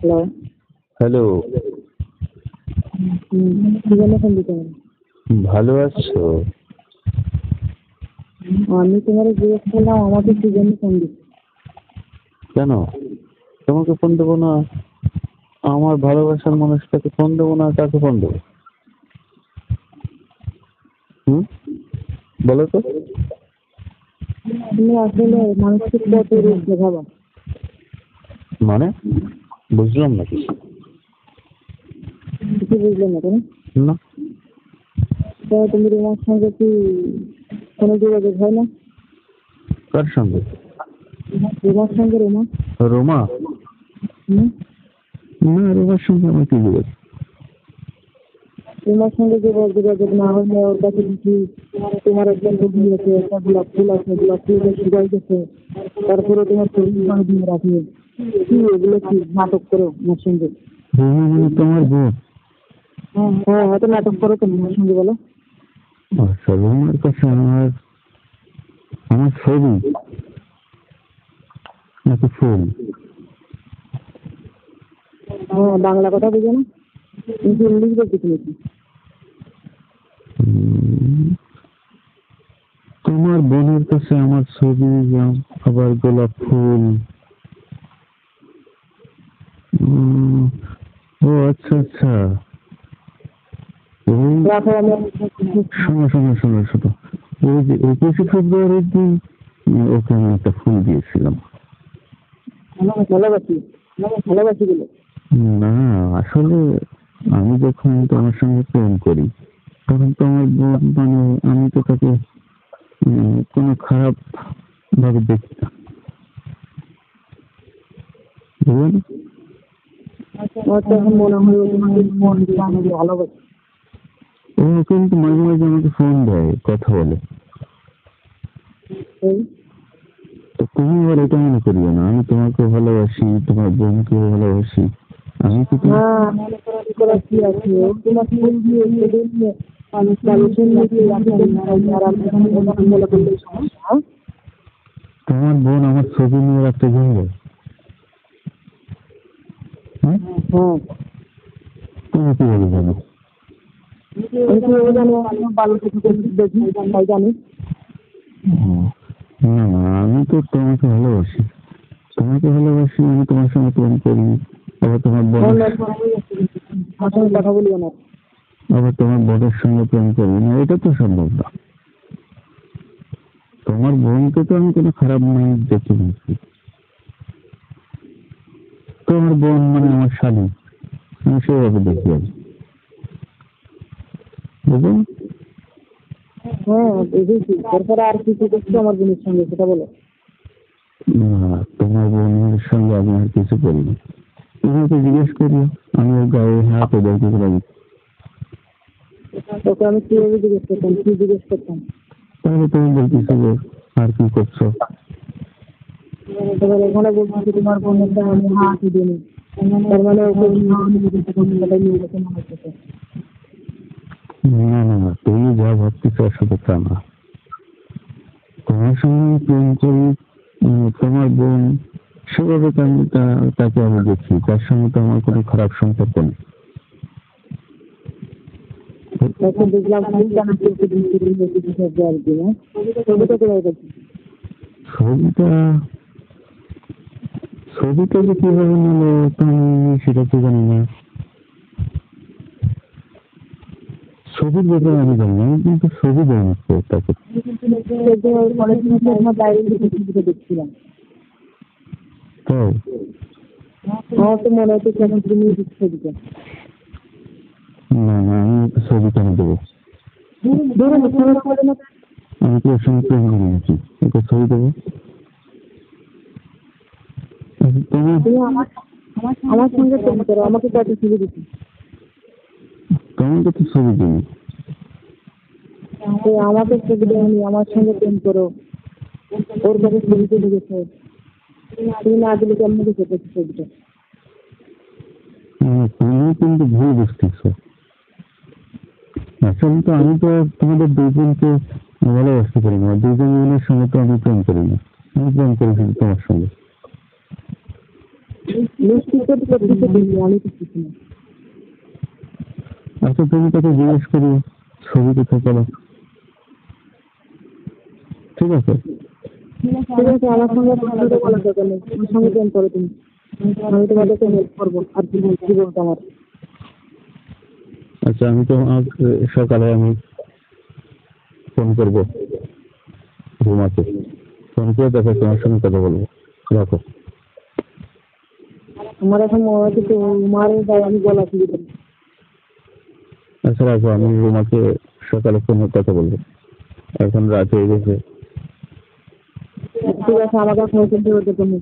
Hello. Hello. কি জন্য phone দিতে হবে? ভালো আছো? আমি তোমার জিজ্ঞেস করলাম আমাকে কি জন্য ফোন দিচ্ছ? কেন তোমাকে ফোন দেবো না? আমার ভালোবাসার মানুষটাকে ফোন দেবো না, কাকে ফোন দেবো? বলো তো। তুমি আসলে মানুষকে কত রূপ দেখাবো? মানে বুঝলাম না কিছু। কিছু বুঝলে না তুমি? না। তো তুমি রুমার সঙ্গে কি কোনো যোগাযোগ হয় না? কার সঙ্গে? রুমার সঙ্গে রুমা? রোমা? না, রোমার সঙ্গে আমার কি যোগাযোগ? রুমার সঙ্গে যোগাযোগ না হলে ওর কাছে কি তোমার একজন ছবি আছে, একটা গোলাপ ফুল আছে, গোলাপ ফুলটা শুকাই গেছে, তারপরে তোমার ছবি দিয়ে রাখবে কি? এগুলো কি নাটক করো আমার সঙ্গে? রোমা মানে তোমার বোন? হ্যাঁ, হয়তো নাটক করো তো আমার সঙ্গে, বলো। আচ্ছা, রোমার কাছে আমার আমার ছবি নাকি ফুল? হ্যাঁ, বাংলা কথা বুঝো না, কিন্তু ইংলিশ বলতেছি নাকি? তোমার বোনের কাছে আমার ছবি, আবার গোলাপ ফুল। ও আচ্ছা আচ্ছা। শোনো শোনো শোনো শোনো, ওই যে 21শে ফেব্রুয়ারির দিন ওকে আমি একটা ফুল দিয়েছিলাম। ভালোবাসি, ভালোবাসি বলে? না, আসলে আমি যখন তোমার সঙ্গে প্রেম করি তখন তো আমার বোন, মানে আমি তো তাকে কোনো খারাপ ভাবে দেখি না, বুঝলেন? আমার তো এখন মনে হয় তোমাকে মন দিয়ে আমি ভালোবাসি। ও কিন্তু মাঝে মাঝে আমাকে ফোন দেয়, কথা বলে। তো তুমি আবার এটা মনে করিও না আমি তোমাকে ভালোবাসি, তোমার বোনকে ভালোবাসি। আমি তো কি আছে, তোমার ফুল দিয়ে তোমার বোন আমার ছবি নিয়ে রাখতে যাবে। হ্যাঁ, তুমি কিভাবে জানো? না না, আমি তো তোমাকে ভালোবাসি, তোমাকে ভালোবাসি, আমি তোমার সঙ্গে প্রেম করি। আবার তোমার বোন, কথা বলিও না। আবার তোমার বোনের সঙ্গে প্রেম করি না, এটা তো সম্ভব না। তোমার বোনকে তো আমি কোনো খারাপ মানুষ দেখিনি। তোমার বোন মানে আমার শালী, আমি সেভাবে দেখি আর বুঝলেন। হ্যাঁ, বুঝেছি। তারপরে আর কিছু করছো আমার বোনের সঙ্গে, সেটা বলো। না, তোমার বোনের সঙ্গে আমি আর কিছু করিনি। তুমি ওকে জিজ্ঞেস করি, আমি ওর গায়ে হাত ওদের কি করে? তোকে আমি কিভাবে জিজ্ঞেস করতাম, কি জিজ্ঞেস করতাম? তাহলে তুমি বলতেছো যে আর কি করছো? এবার এখানে বলছি তোমার বোনের গায়ে আমি হাত দিইনি, তার মানে ওকে নিয়ে গেছে মনে হচ্ছে। না না না, তুমি যা ভাবতেছো আসলে তা না। তোমার সঙ্গে আমি প্রেম করি, তোমার বোন সেভাবে তাকে আমি দেখি, তার সঙ্গে তো আমার কোনো খারাপ সম্পর্ক নেই। দেখলাম ছবিটা ছবিটা যে কিভাবে নিলো তুমি সেটা তো জানি না। ছবির ব্যাপারে আমি জানি না, আমি কিন্তু ছবি দেয়নি তাকে। দেখছিলাম, তাই আমার তো মনে হচ্ছে এখন তুমি ছবিটা। না না, আমি ছবি কেন দেবো? আমি তো ওর সঙ্গে প্রেম করি নাকি ওকে ছবি দেবো? আমার সঙ্গে প্রেম করো, আমাকে কত ছবি দিচ্ছি। তোমাকে তো ছবি দিই। আমাকে ছবি দেয়নি, আমার সঙ্গে প্রেম করো, ওর কাছে ছবিতে ঢুকেছে, তুমি না দিলে কেমন দেখে ছবিটা? তুমি কিন্তু ভুল বুঝতেছো। আসলে তো আমি তো তোমাদের দুজনকে ভালোবাসতে পারি না, দুজনের সঙ্গে তো আমি প্রেম করি না, আমি প্রেম করি শুধু তোমার সঙ্গে। মিষ্টি তো কিছু দিই আমি তো কিছু না। আচ্ছা তুমি তাকে জিজ্ঞেস করি ছবি কোথায় পেলো, ঠিক আছে? ঠিক আছে, আমার সঙ্গে কথা বলার দরকার নেই, আমার সঙ্গে প্রেম করো তুমি, আমি তোমাদেরকে হেল্প করবো, আর কি বলতো আমার। আচ্ছা আমি তোমার সকালে আমি ফোন করবো রুমাকে, ফোন করে দেখো তোমার সঙ্গে কথা বলবো। রাখো। আমার এখন মনে হচ্ছে তোমার গায়ে আমি গলা ফিরে দেবো। আচ্ছা রাখো, আমি রুমাকে সকালে ফোনে কথা বলবো, এখন রাত হয়ে গেছে। ঠিক আছে, আমাকে এখন চিন্তা করতে তুমি।